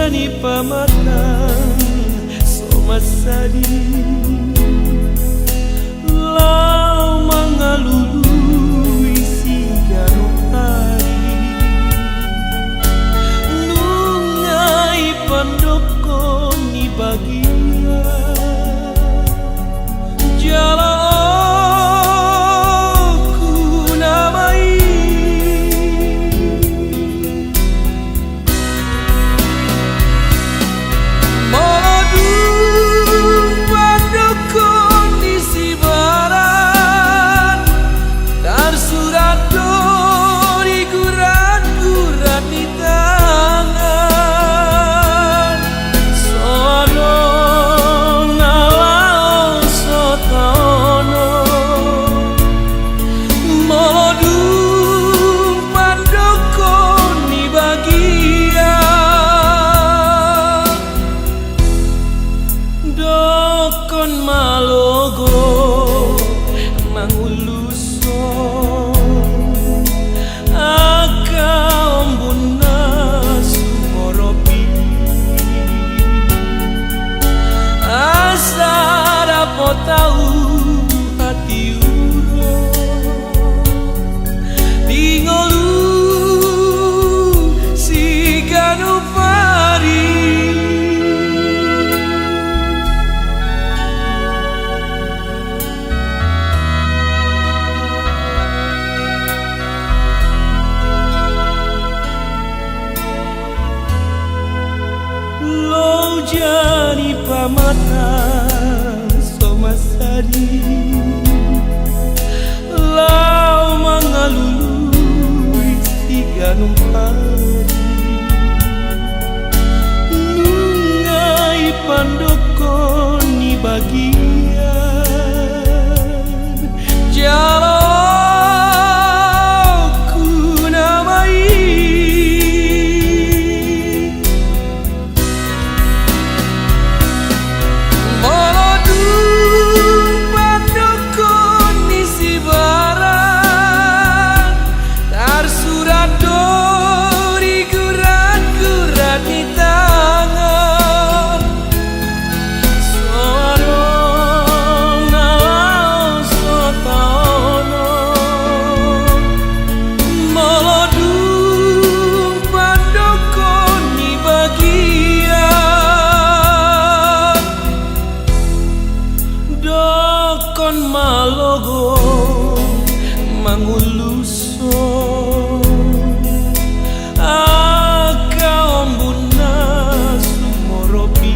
jani pamatan somasari lau mangalului sigaro hari nungai pandoko ni bagia jala jani pamatan somasari lau mangalului siganung hari nungai pandoko ni bagian jala malogo manguluso akaombuna sumoropi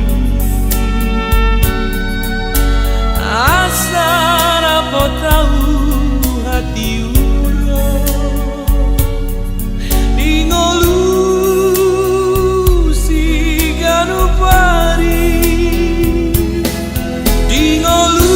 asara potau hati uro dingolu siganu pari dingolu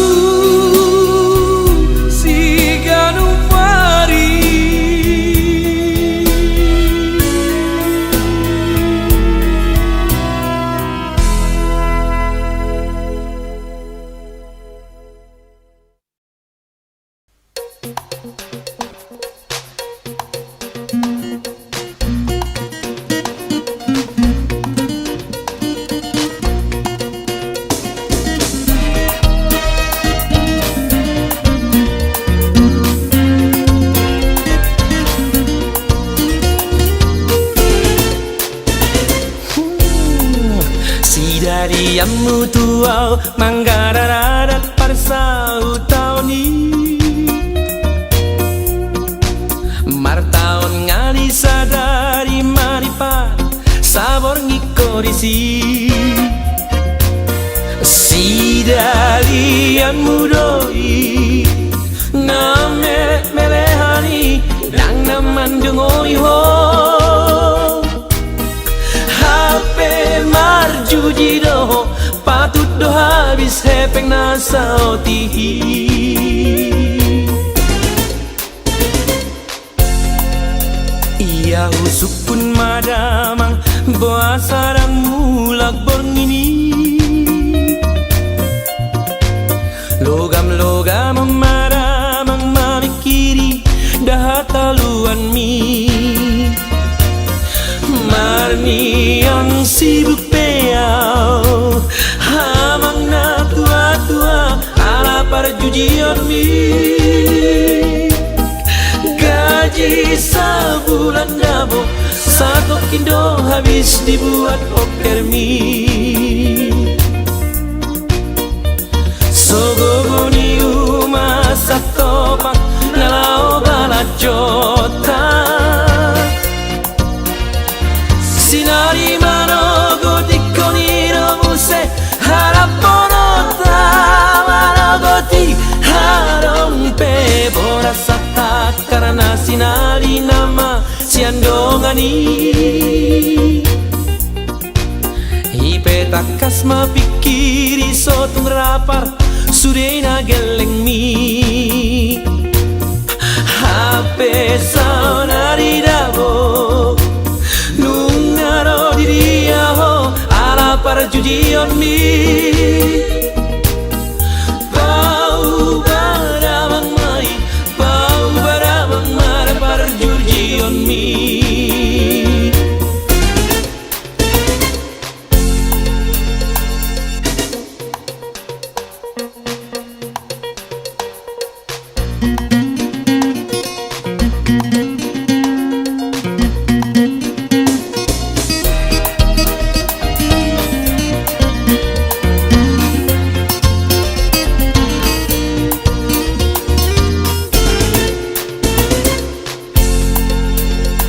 dari yang mutual manggararat parsau tauni martaon ngali sadari maripat sabor ngikorisi si dari yang mudoi name melehani nang naman dungoi ho marjuji doho patut do habis hepeng nasao tihi iya usukun madamang boa sarang mulak borngini logam-logam maramang mamikiri dahataluan mi marni yang yang sibuk beau hamang na tua-tua ala perjudian mi gaji sebulan dabo satu kindo habis dibuat poker mi sogogo ni uma satu pak nalau balajota sinari manogo dikoni no muse haraponota manogoti harompe borasata karena sinari nama siandongani ipe takas mapikiri sotung rapar sudena geleng mi hape saunari dabo nungaro diria ho ala perjudian mi bau baramang mai bau baramang mara perjudian mi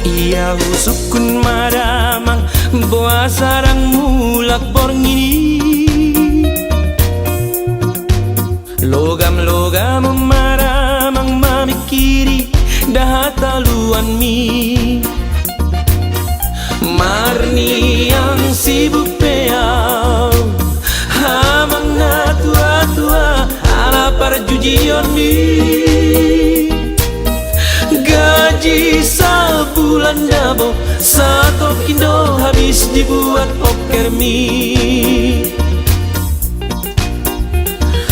ia usukun maramang boa sarang mulak borngini logam-logam maramang mamikiri dahataluan mi marni yang sibuk beau hamang na tua-tua ala perjudian mi gaji sebulan dabo satu kindo habis dibuat poker mi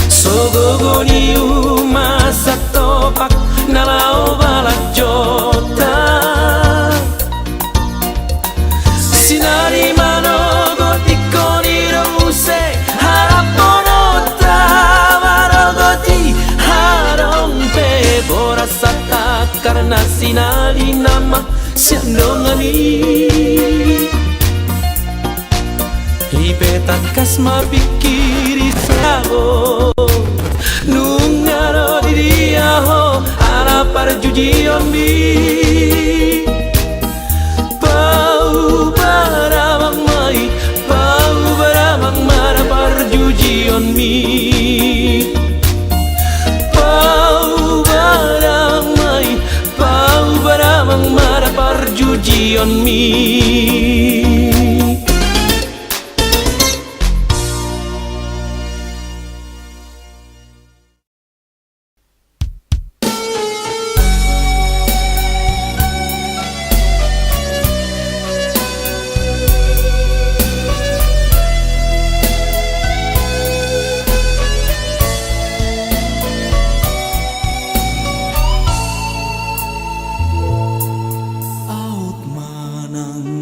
sogogo ni uma satu pak nalau balajota sinari manogo tikoni romuse haraponota marogoti harompe borasata karena sinari nama siandongani ipe takas mapikiri sabo nungaro diria ho ala perjudian mi bau baramang mai bau baramang mara perjudian mi bau baramang mai bau baramang mara perjudian mi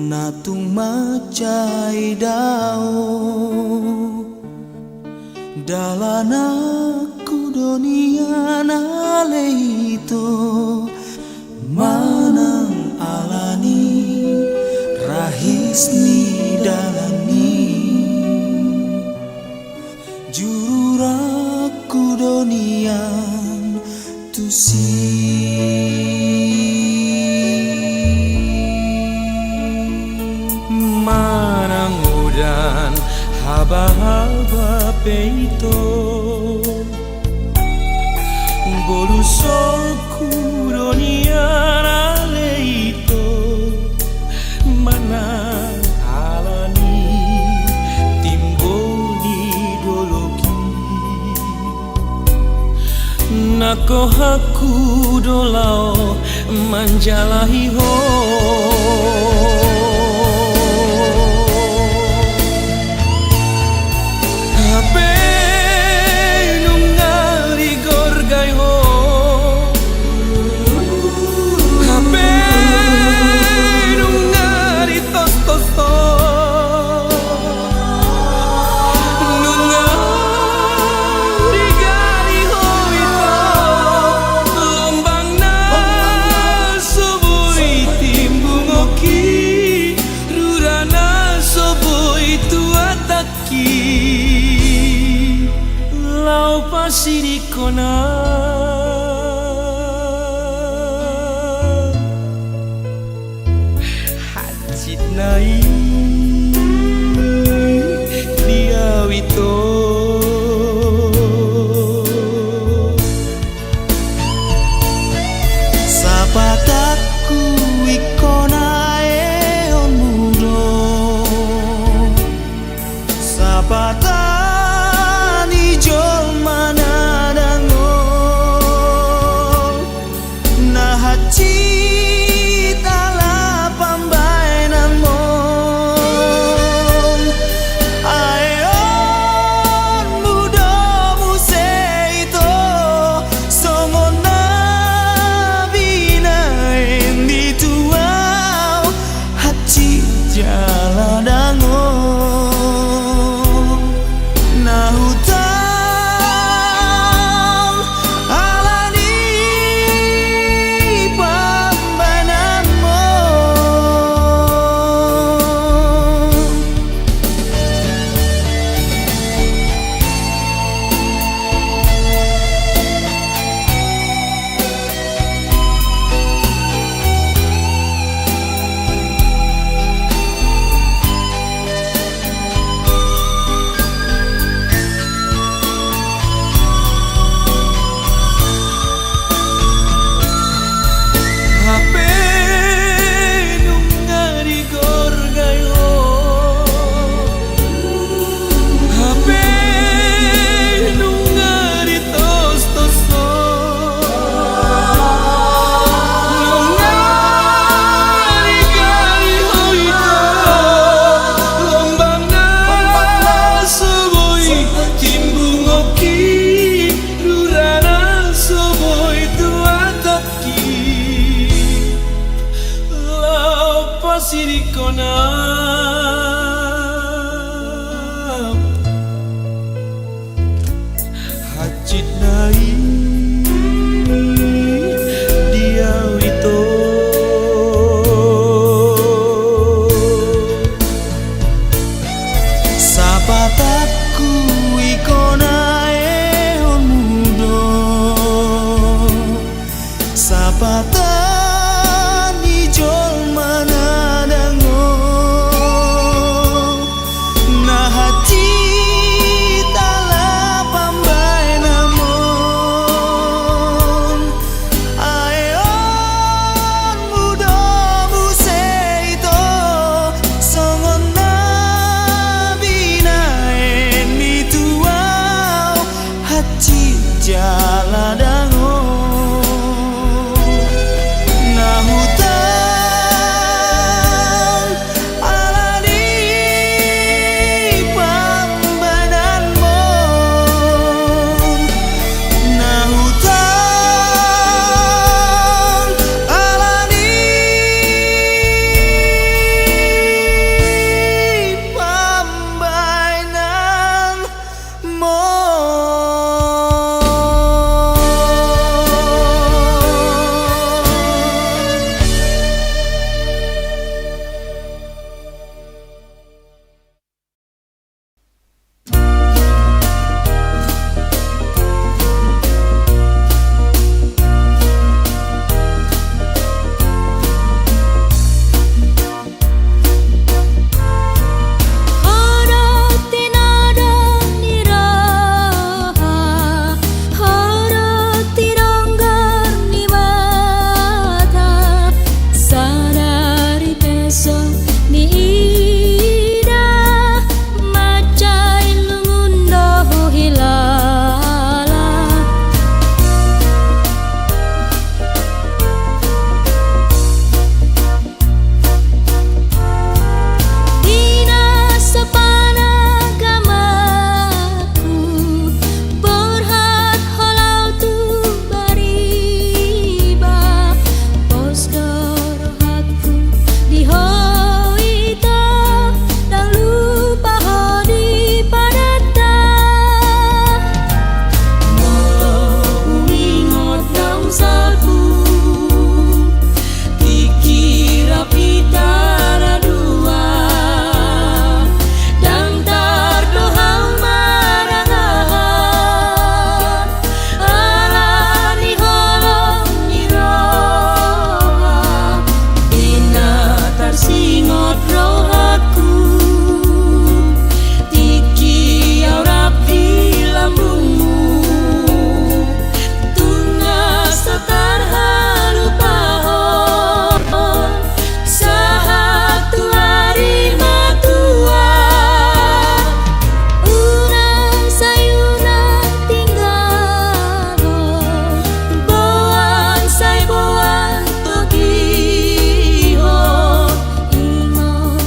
natung macai dao dalanaku dunia naleito manang alani rahisni dalani juraku dunia tusi manangudan haba-haba peito bolusoku dunia naleito manang alani timboni doloki nako haku dolau manjalahi ho pasirikona hajit nai dia wito Sapataku ikonae on mudo Sapatani jol manadangol Nahaci tala pambainamon Aeon mudo museito Somona binain dituau Haci jaladangol Nahutang alani pambanamon HP nungari gorgayo HP nungari tos-toso nungari gali hoito lombang na soboy timbung oki durana soboy tuataki pasirikona hajit nai dia wito Sapataku ikonae on mudo Sapatani jol manadangol rohaku Tiki au rapi lambungmu Tunga satar halu pahon Sahatu hari matua Unang sayuna tinggalo Boan say boan togiho Ingot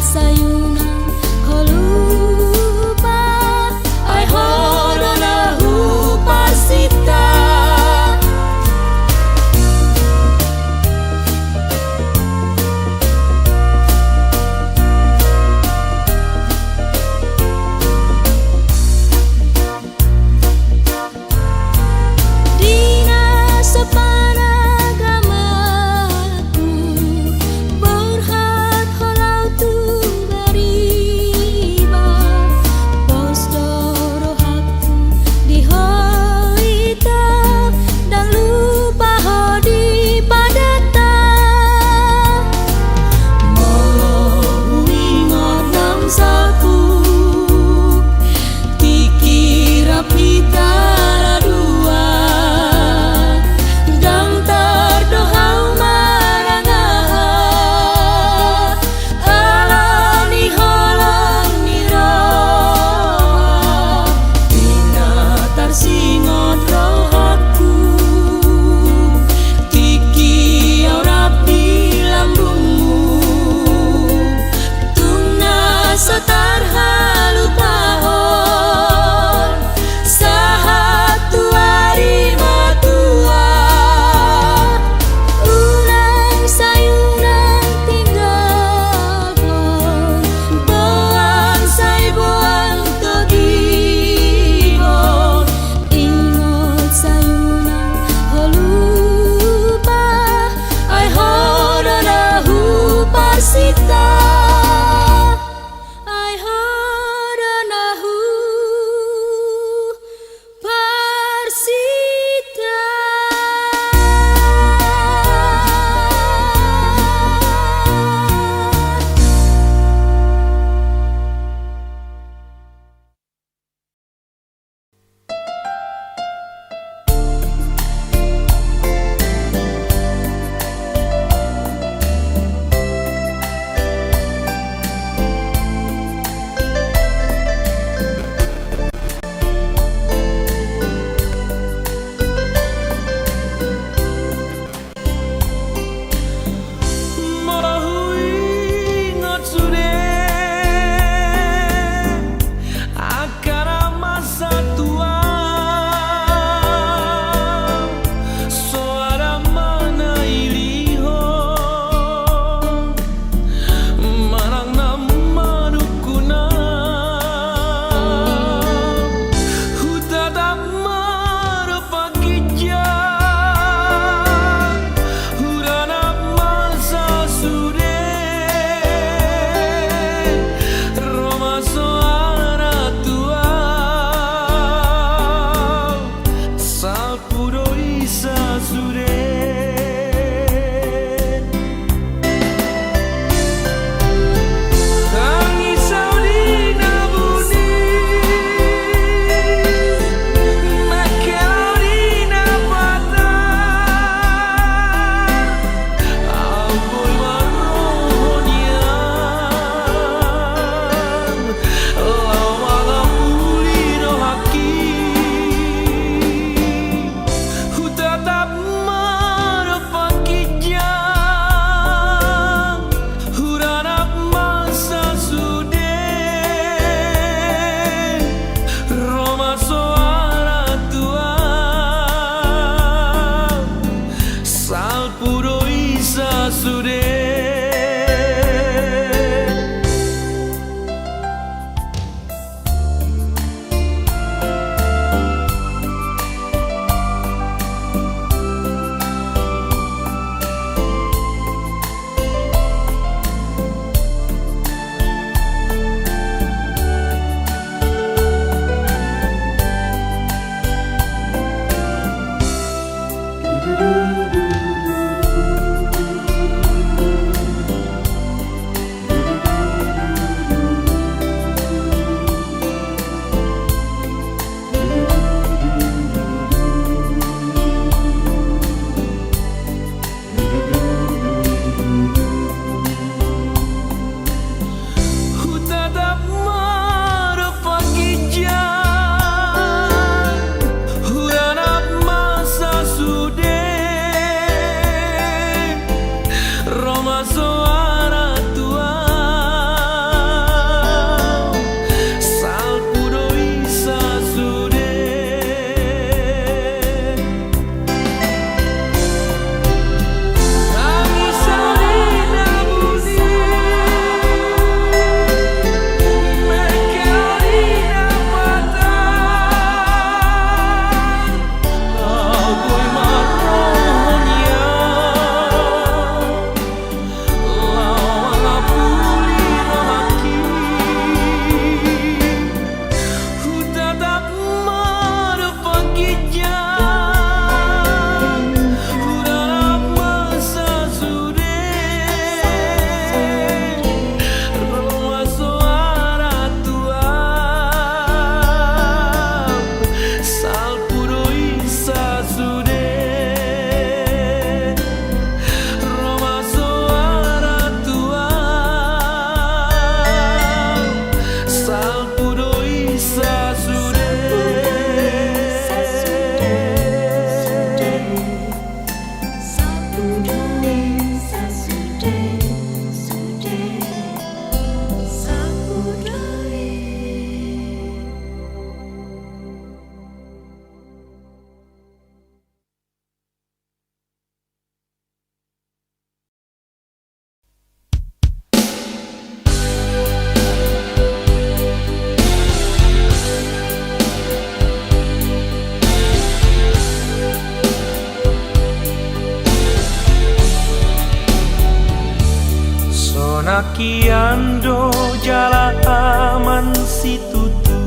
Sonakiando jala aman situtu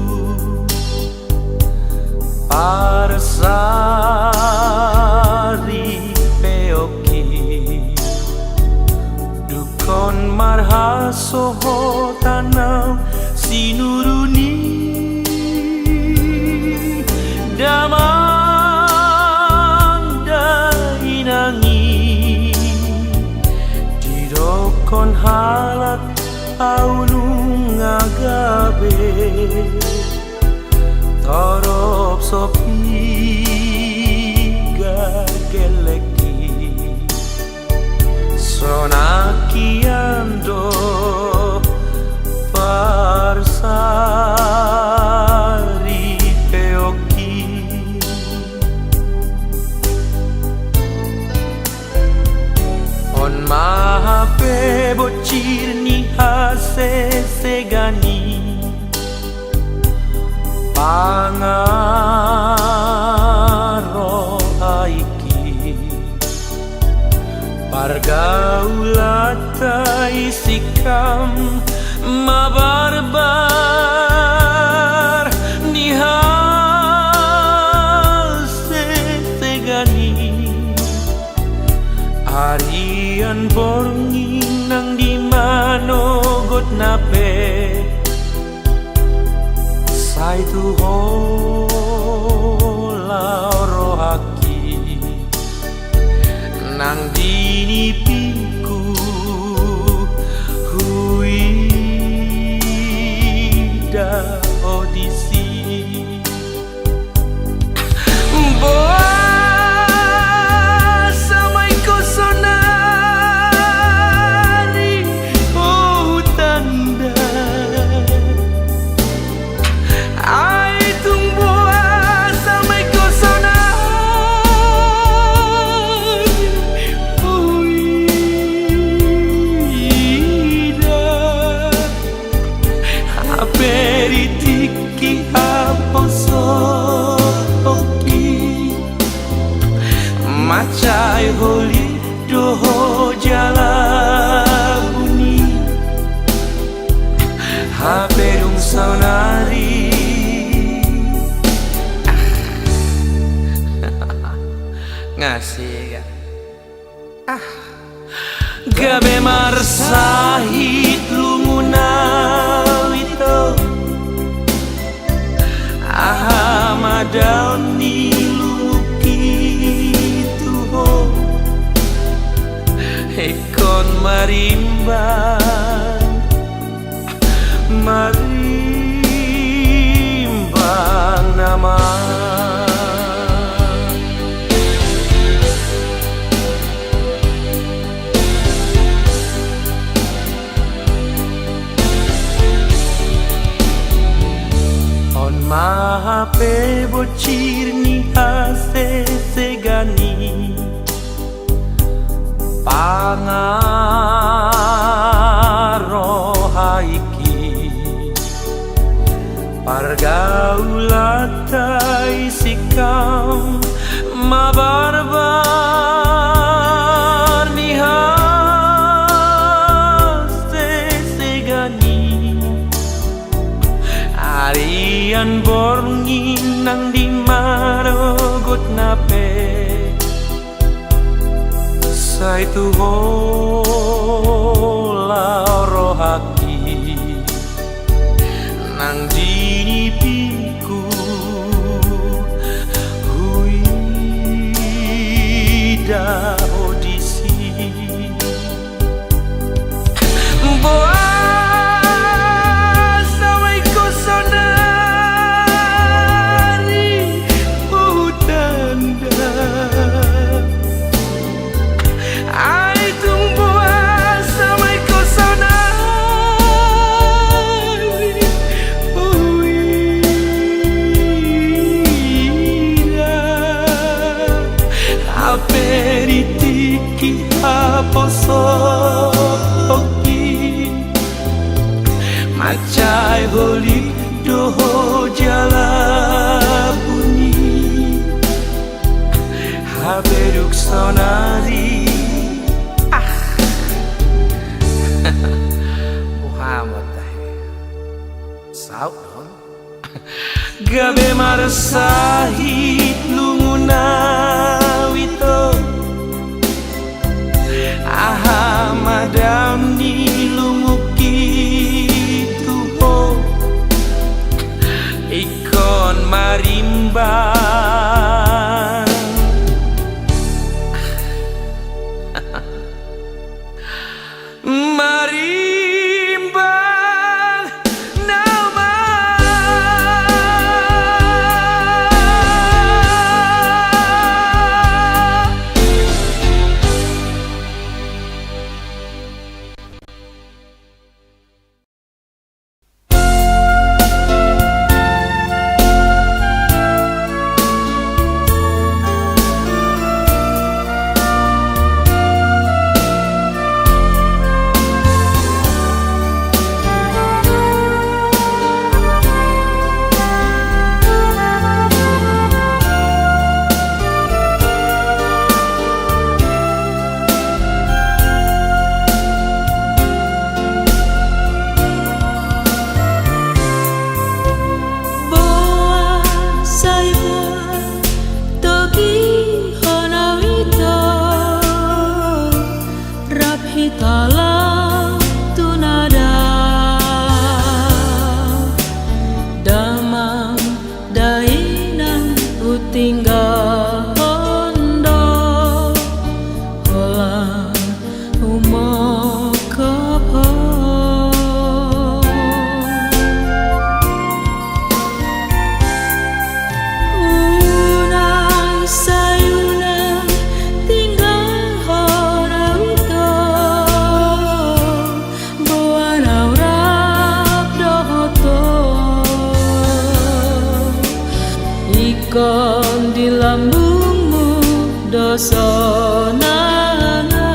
Parsari peoki Dukon marhasoho tanau sinuruni Damang dainangi Didokon halak aunung agabe Torop sopi gageleki Sonakiando Parsari peoki On mahape bocir ni hase segani Pangaro aiki Pargaulata isikam mabarbar Nihal segani Arian borngin nang di manogot nape Sai tu hola rohaki Nang dinipiku huida odisi Boa samai ko sonari tanda Ai tung boa samai ko sonari huida Aperitiki aposo Macai holi doho jalabuni Haberung sonari Ngasih gak? Gabe marsahit lungunawito Ahamadani Ekon marimbang nama On mahape bocir ni hase segani Pangaro haiki Pargaulata isikam mabarbar Nihaste segani Arian borngin nang di marogot nape Sai tu hola rohaki Nang dinipiku huida odisi Boa samai ko sonari utanda Ai tung boa samai ko sonari pamot tayo. Saut non. Gabi marasahit lunguna wito. Aha madam ni lumuki tuho. Ikon marimba. Marimbang nama. Ikon di lambungmu dosa nanau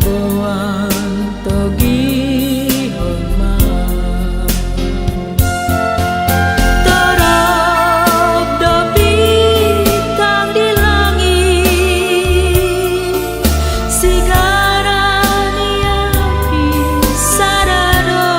boan togi hormat terap do bintang di langit sigarani api sarado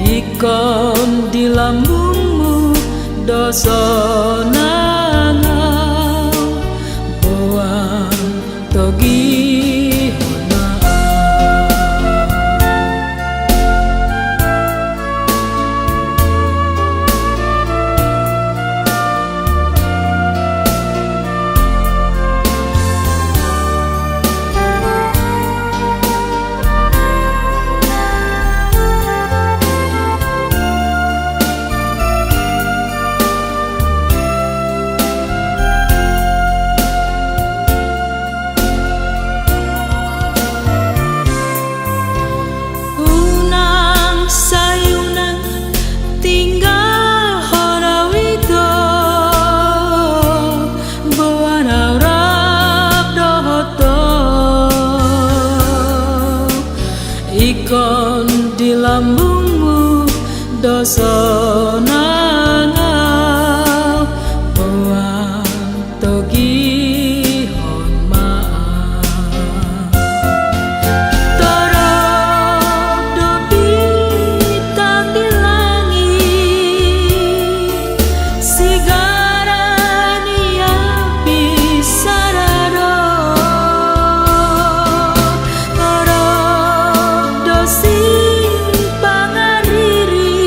Ikon di lambungmu dosa nangau boang togi Ikon di lambungmu dosa nangau boang togi hormat terap do bintang di langit sigarani api sarado si pangariri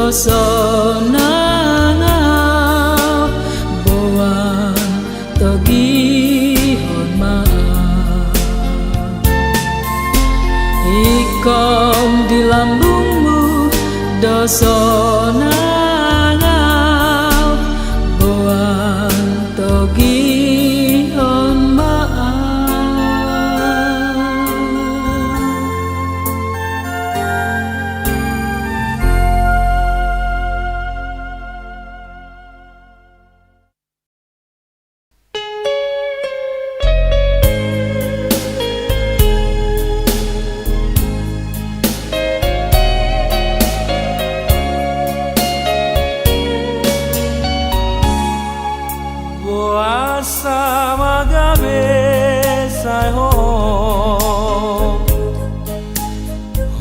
dosa nangau boan togihon maaf ikom di lambungmu dosa nangau boan togihon maaf. Boasa magabe sai ho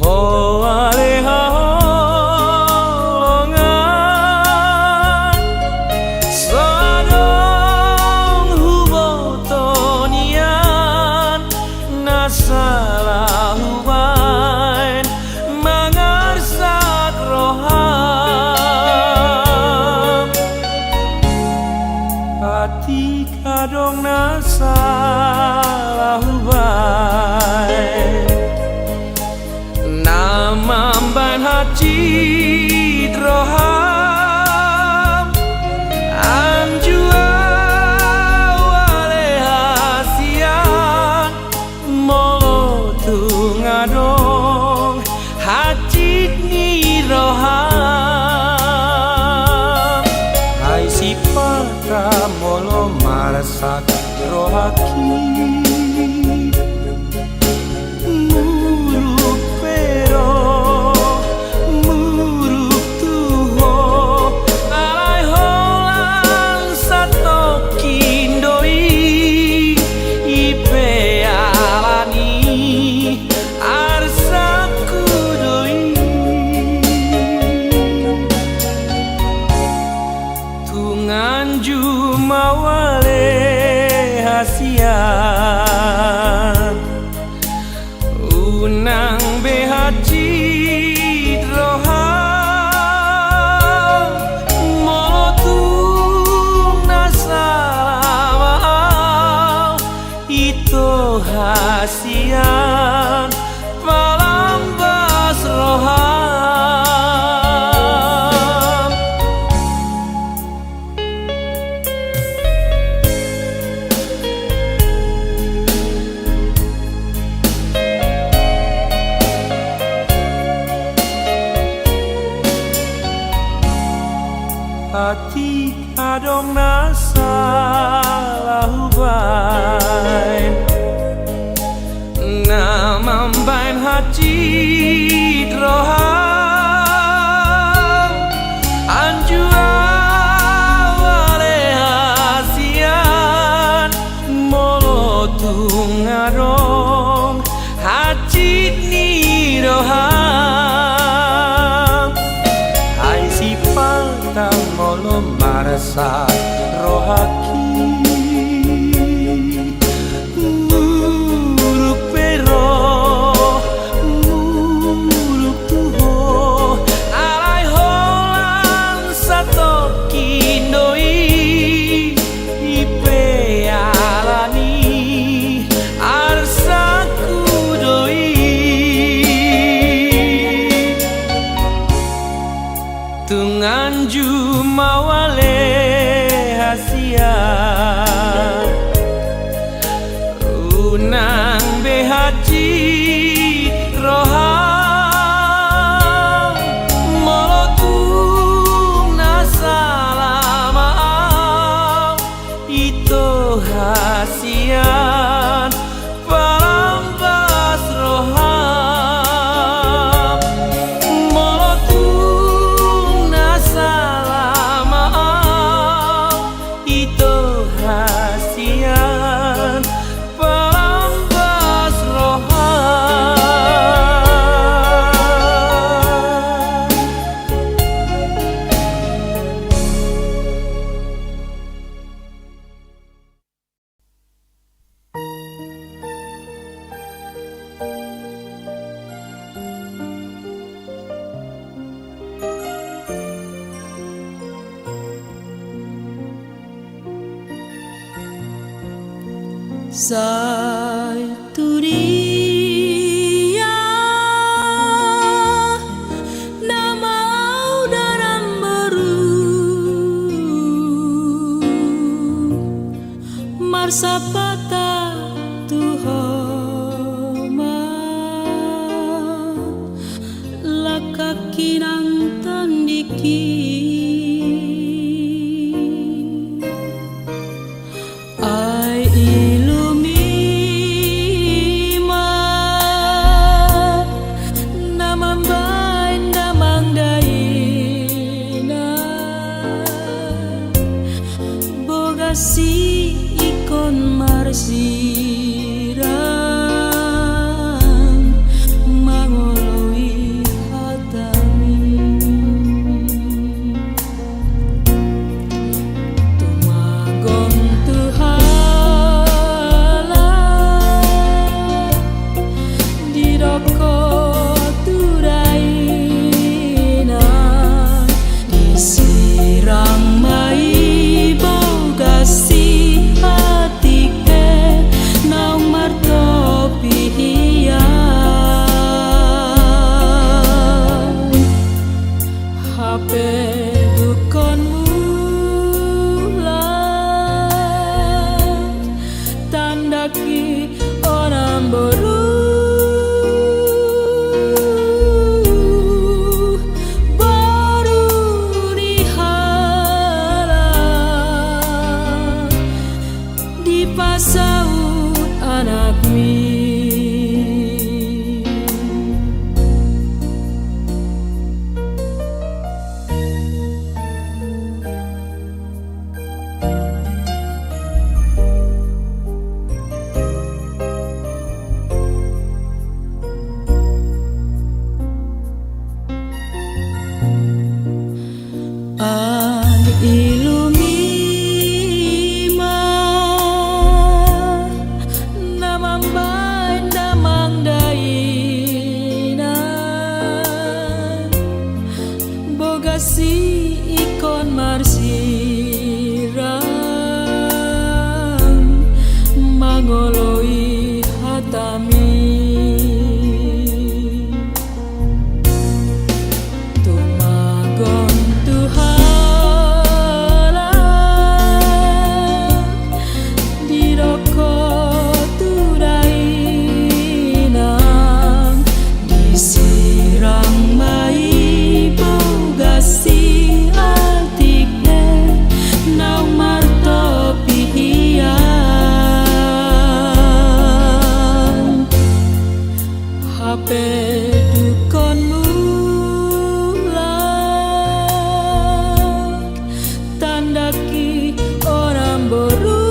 ho ale ha ho longan sadong hubotonian nasalah hubain mangarsak roham hati kadong nasalah hubain namamban hati droham anjua wale hasian molo tungadong hati ni roham hai sipata molo marasak rohaki muruk pero muruk tuho alai holang sato kindoi ipe alani arsaku doi tunganju mawale hasian unang behaci droham molotung nasalah itu hasian palambas roham hati kadong nasalah hubain namambain hati droham anjua wale hasian molo tungadong hati ni roham hai sipata molo marasa rohaki muruk pero muruk tuho alai holang sato kindoi ipe alani arsaku doi tunganju mawale hasian unang behaci roham molotung nasalah maaf itu hasian palambas roham molotung nasalah maaf itu hasian palambas roham Satu dia nama dalam beru marsapata tuhoma lakakinang tandiki ay ilumima namambay namangdaina bogasi ikon marsiran mangoloi hatami tumagon tuhala didoko turaina disirang mai bogasi hape dukonmu lah tandaki orang boru baru dihalang di pasaut anak mi. Ilumima namambay namangdaina bogasi ikon marsiran mangoloi hatami tumagon hape dukonmu lah tandaki orang boru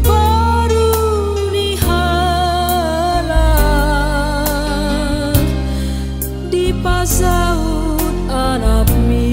baru dihalang di pasaut anak mi.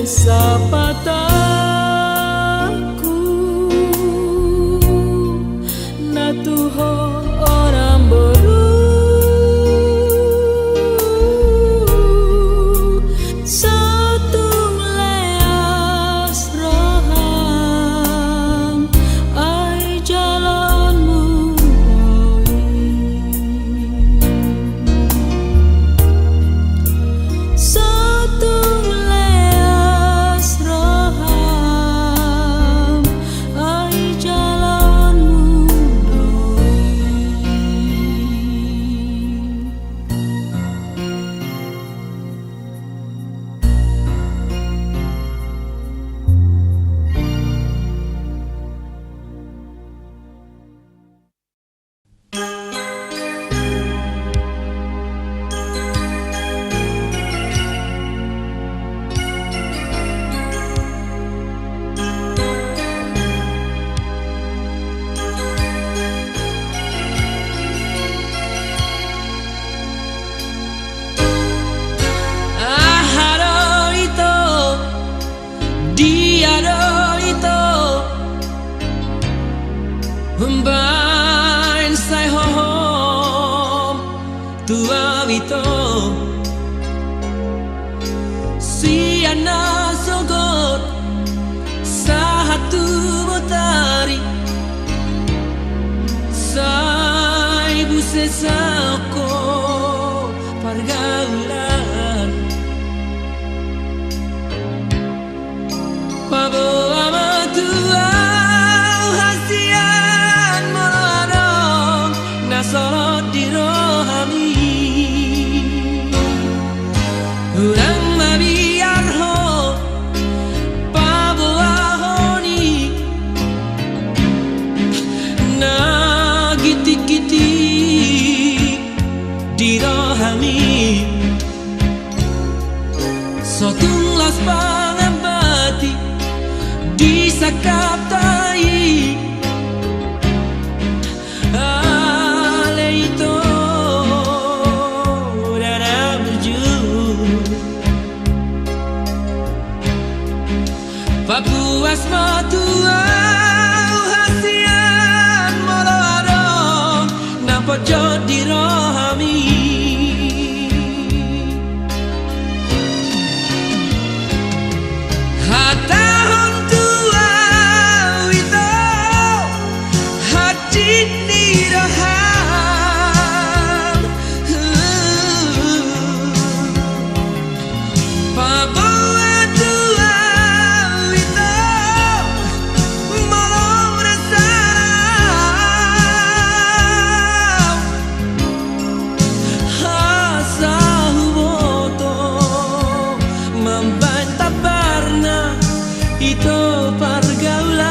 Sapataku natuho orang boru satu leas rohang ay jalanmu satu roha dia do ito Bain sai hom tua ito Siana sogot sahatu motari Sai busesako pergaulan Pabo amatua hasian moladong nasorot di rohami Urang mabiar ho pabo ahoni na giti-giti di rohami Sotunglas pangambati di sakaptai Ale itu dana berju Papuas matua hasian moladong nampak di rohami Hatahon tua wito hati ni roham Pabawa tua wito malam resah Hasahu moto membantah barna itu pergaulan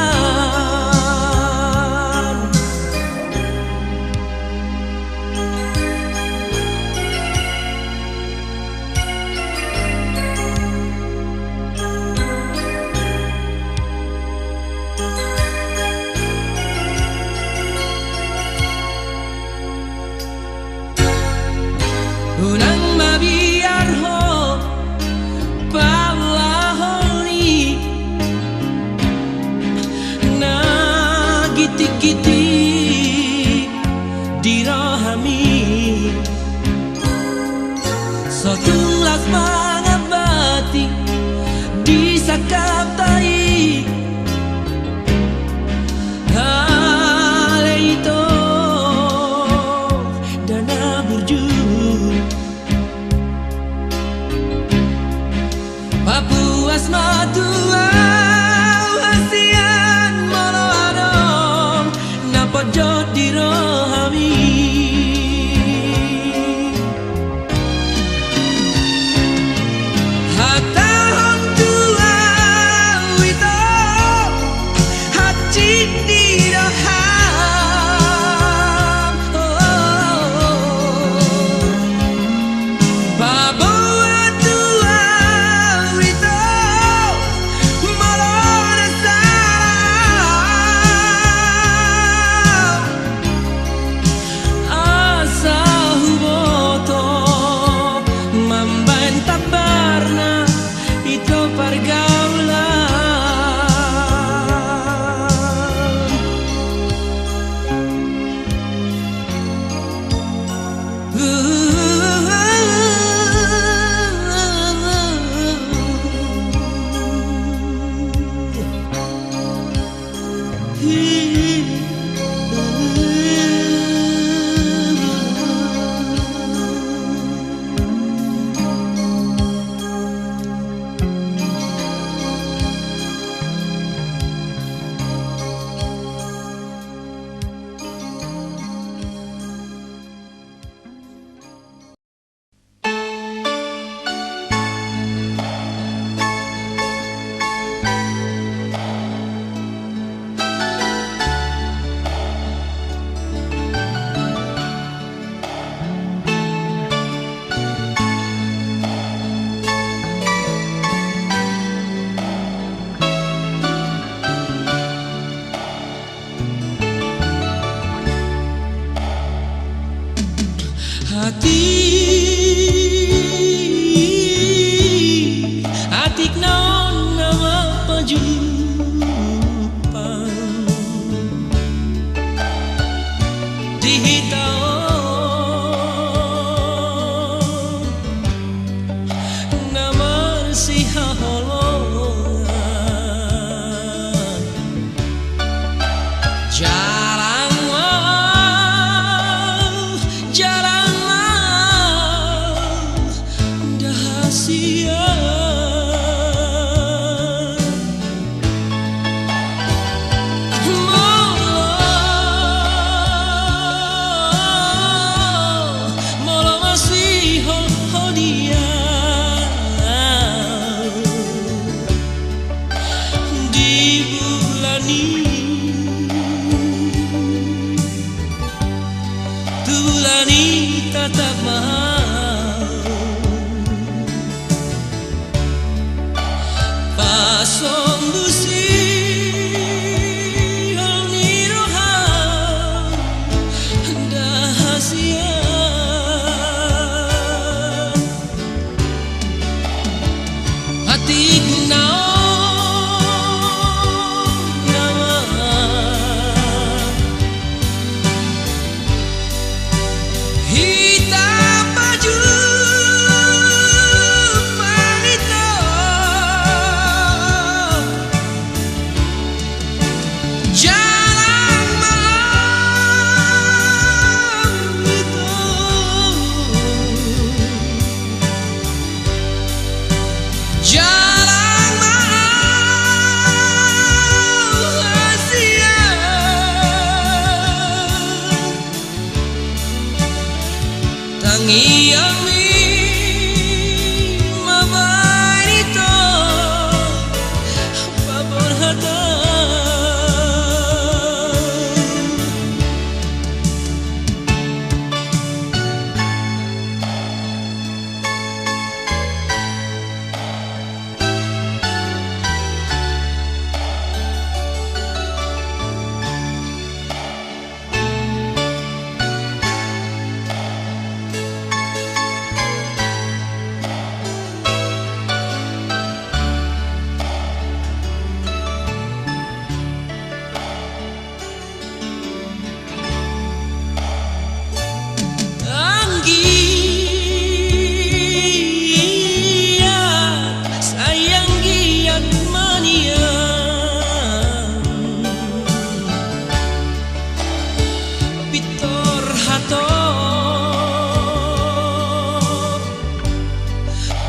Unang mabiar ho pawahoni na giti-giti di rohami Sotunglas mangabati di sakaptai Ale itu dana burju Papuas matua hasian moladong jumpa di hitau naman si haholongan jarang dahasia Tulani tatap mahal pasong busi ni rohan dahasia hati naon Tangiami mabarito paborhata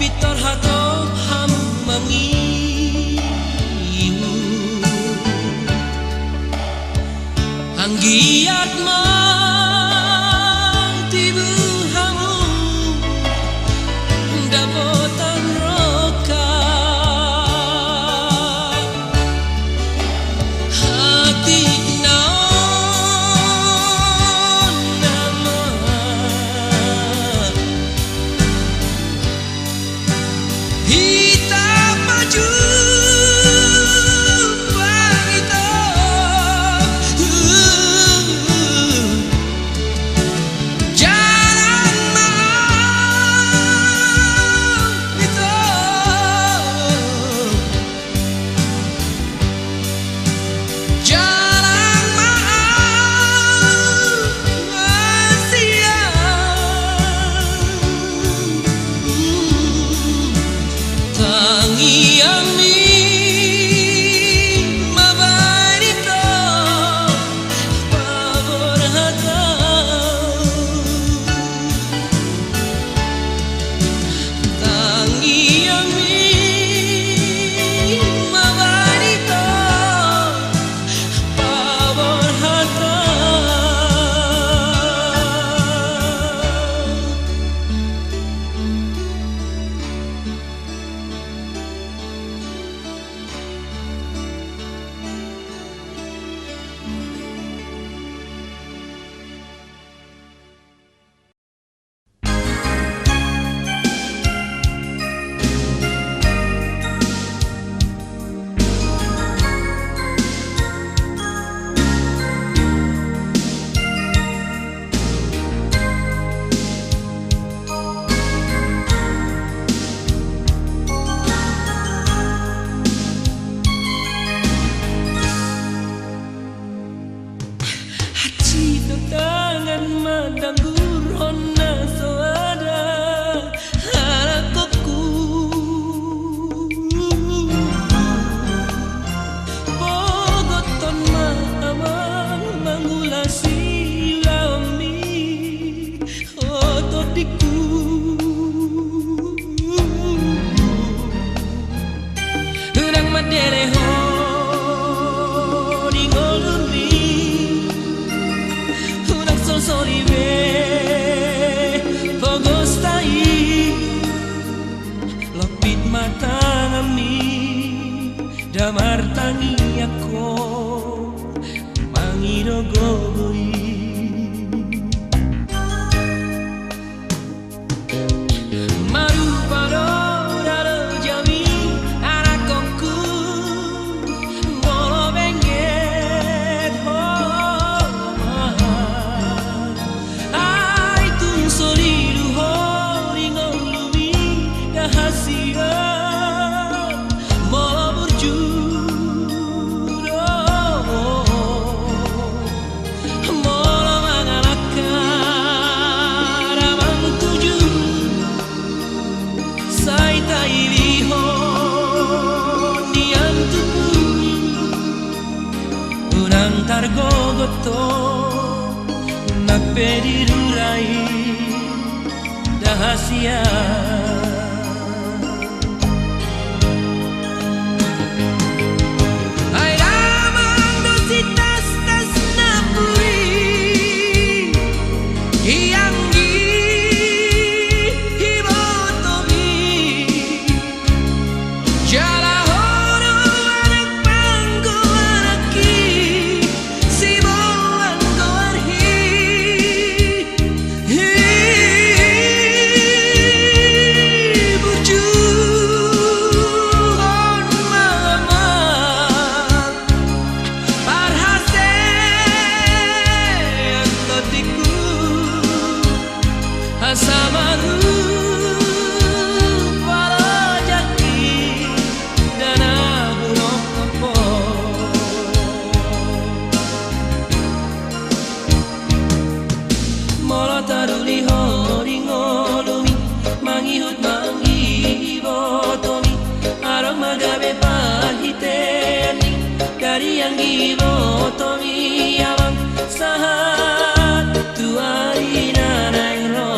Pitor hato ham mangiwu Anggiat mang tibu hamu dapotan roka hati naon nama hitam maju bangito kamartangi ako mangirogogoy marupano darajami anakku bolo benget ho ai tun soliru ho ringolumi rahasia molo burjuro molo mangalakar amang tuju saita iliho niang tupui unang targogoto napedirurai rahasia ai ramang dositas tas napuri ianggi hibotomi jala horo anak panggo anaki sibo anggo arhi burjuhon malaman parhase antotiku asamaru parajaki dana burokopo molo taruli horingolumi mangihut mangibotomi arok magabe pahiteni dari yang gibotomi abang sahat tuari nanang ro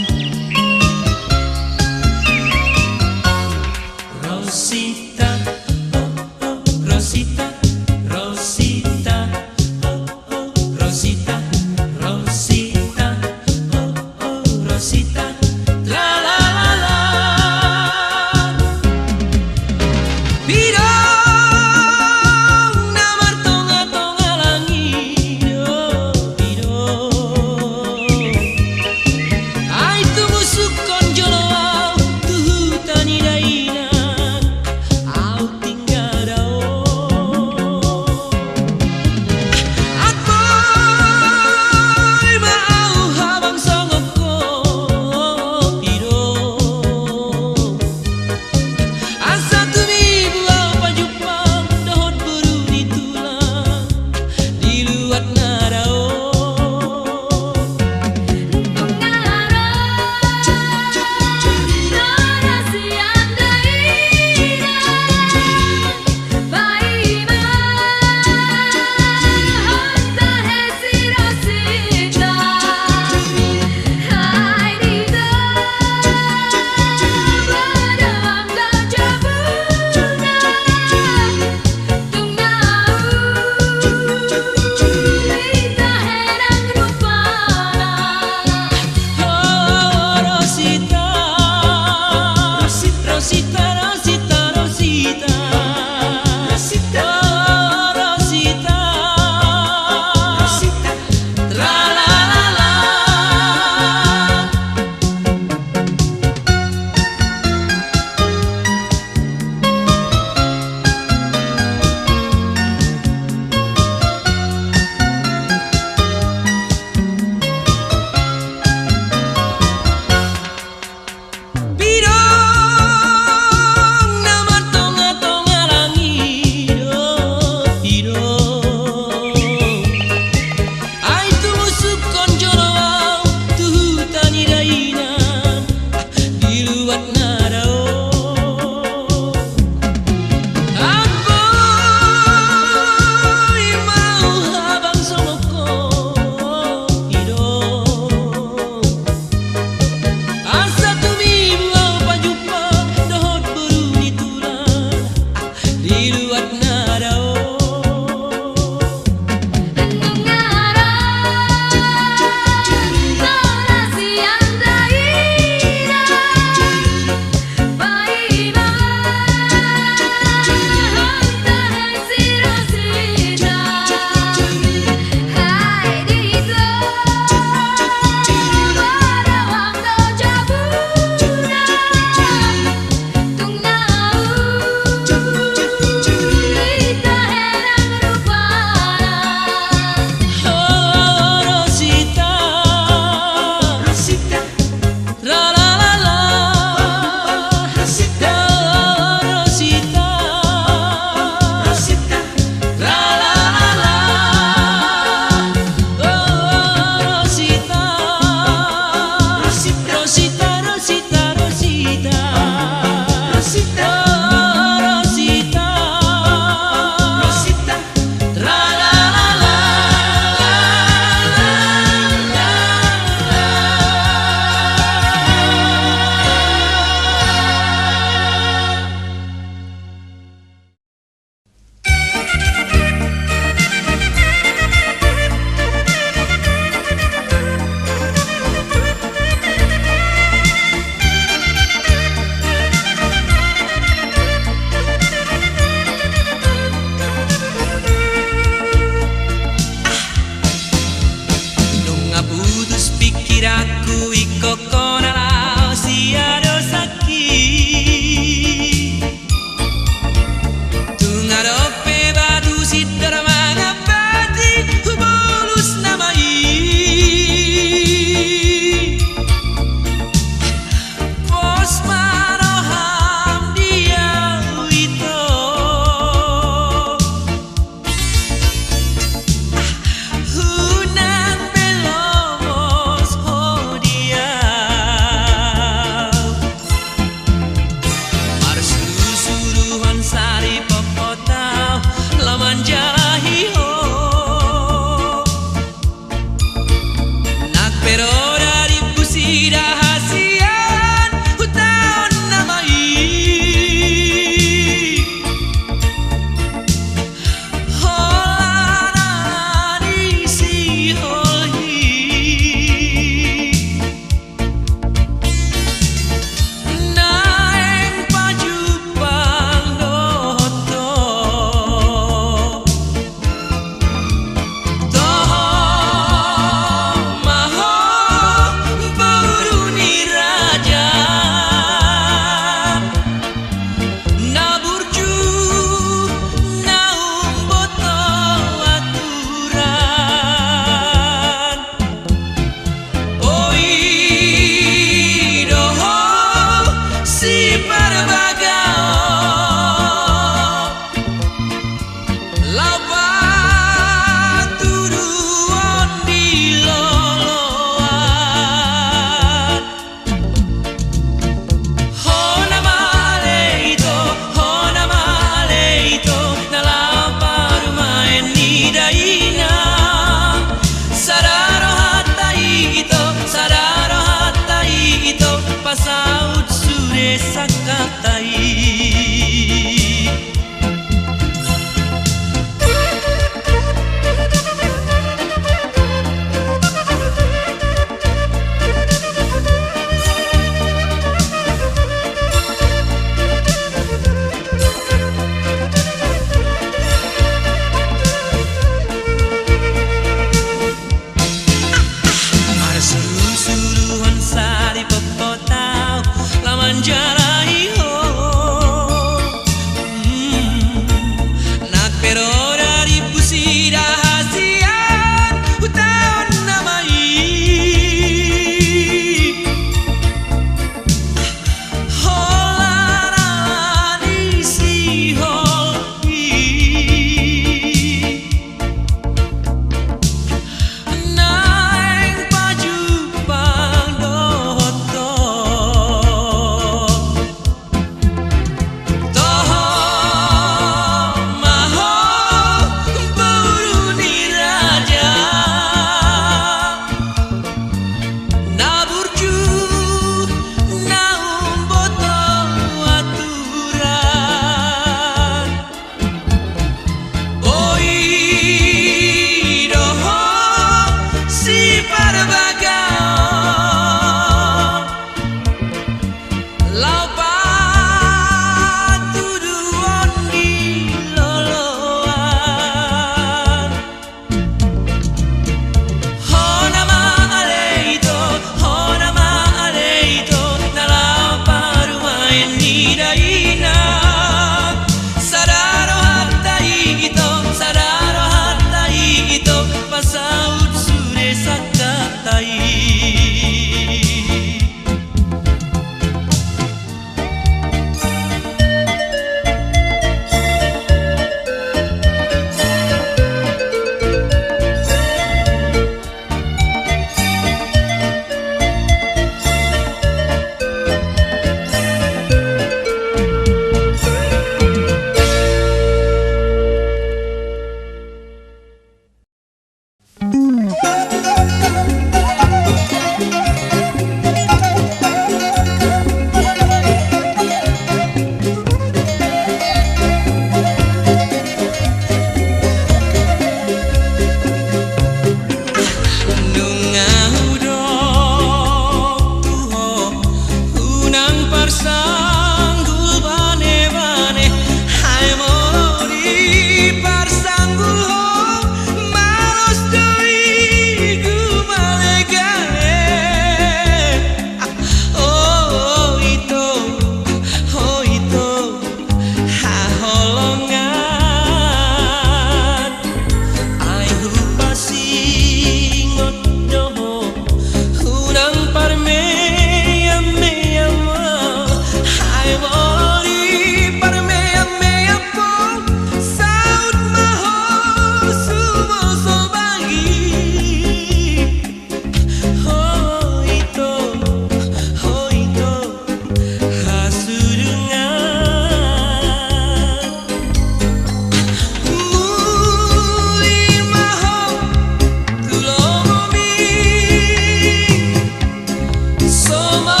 bersama